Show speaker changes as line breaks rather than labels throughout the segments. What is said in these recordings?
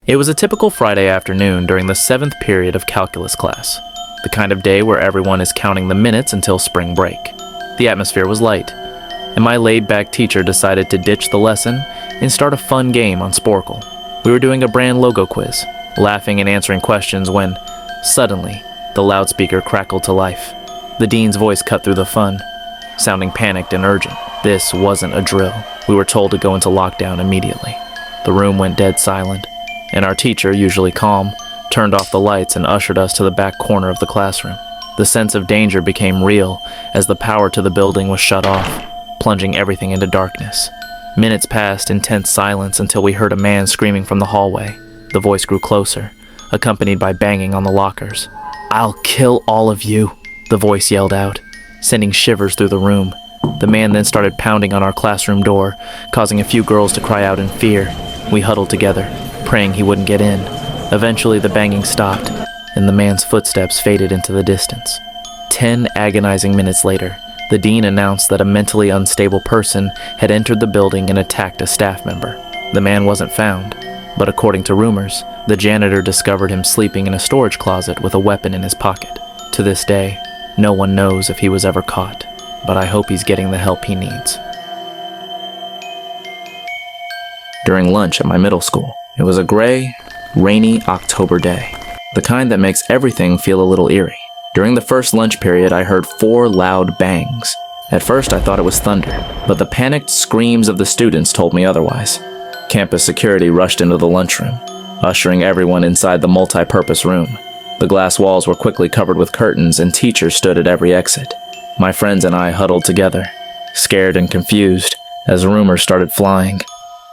It was a typical Friday afternoon during the 7th period of calculus class, the kind of day where everyone is counting the minutes until spring break. The atmosphere was light, and my laid-back teacher decided to ditch the lesson and start a fun game on Sporkle. We were doing a brand logo quiz, laughing and answering questions when, suddenly, the loudspeaker crackled to life. The dean's voice cut through the fun, sounding panicked and urgent. This wasn't a drill. We were told to go into lockdown immediately. The room went dead silent, and our teacher, usually calm, turned off the lights and ushered us to the back corner of the classroom. The sense of danger became real as the power to the building was shut off, plunging everything into darkness. Minutes passed in tense silence until we heard a man screaming from the hallway. The voice grew closer, accompanied by banging on the lockers. "I'll kill all of you," the voice yelled out, sending shivers through the room. The man then started pounding on our classroom door, causing a few girls to cry out in fear. We huddled together, praying he wouldn't get in. Eventually the banging stopped, and the man's footsteps faded into the distance. 10 agonizing minutes later, the dean announced that a mentally unstable person had entered the building and attacked a staff member. The man wasn't found, but according to rumors, the janitor discovered him sleeping in a storage closet with a weapon in his pocket. To this day, no one knows if he was ever caught, but I hope he's getting the help he needs. During lunch at my middle school, it was a gray, rainy October day, the kind that makes everything feel a little eerie. During the first lunch period, I heard 4 loud bangs. At first, I thought it was thunder, but the panicked screams of the students told me otherwise. Campus security rushed into the lunchroom, ushering everyone inside the multi-purpose room. The glass walls were quickly covered with curtains, and teachers stood at every exit. My friends and I huddled together, scared and confused, as rumors started flying.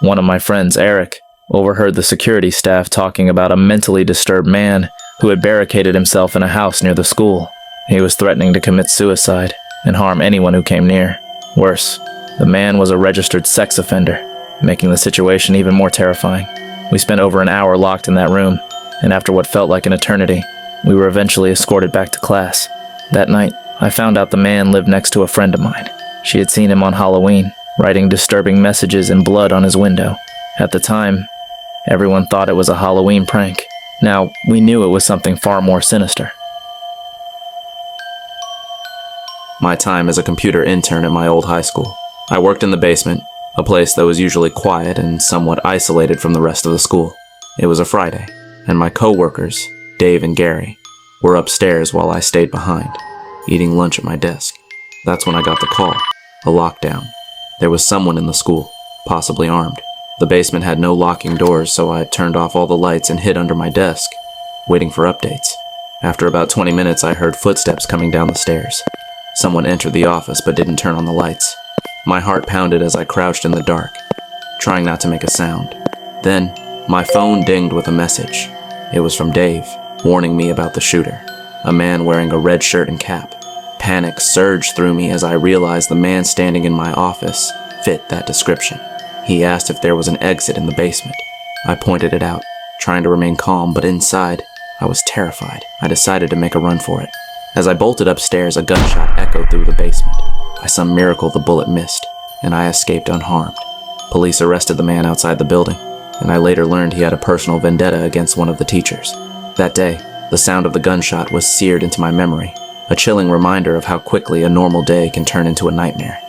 One of my friends, Eric, overheard the security staff talking about a mentally disturbed man who had barricaded himself in a house near the school. He was threatening to commit suicide and harm anyone who came near. Worse, the man was a registered sex offender, making the situation even more terrifying. We spent over an hour locked in that room, and after what felt like an eternity, we were eventually escorted back to class. That night, I found out the man lived next to a friend of mine. She had seen him on Halloween, writing disturbing messages in blood on his window. At the time, everyone thought it was a Halloween prank. Now, we knew it was something far more sinister. My time as a computer intern at my old high school. I worked in the basement, a place that was usually quiet and somewhat isolated from the rest of the school. It was a Friday, and my co-workers, Dave and Gary, were upstairs while I stayed behind, eating lunch at my desk. That's when I got the call, a lockdown. There was someone in the school, possibly armed. The basement had no locking doors, so I turned off all the lights and hid under my desk, waiting for updates. After about 20 minutes, I heard footsteps coming down the stairs. Someone entered the office but didn't turn on the lights. My heart pounded as I crouched in the dark, trying not to make a sound. Then, my phone dinged with a message. It was from Dave, warning me about the shooter, a man wearing a red shirt and cap. Panic surged through me as I realized the man standing in my office fit that description. He asked if there was an exit in the basement. I pointed it out, trying to remain calm, but inside, I was terrified. I decided to make a run for it. As I bolted upstairs, a gunshot echoed through the basement. By some miracle, the bullet missed, and I escaped unharmed. Police arrested the man outside the building, and I later learned he had a personal vendetta against one of the teachers. That day, the sound of the gunshot was seared into my memory, a chilling reminder of how quickly a normal day can turn into a nightmare.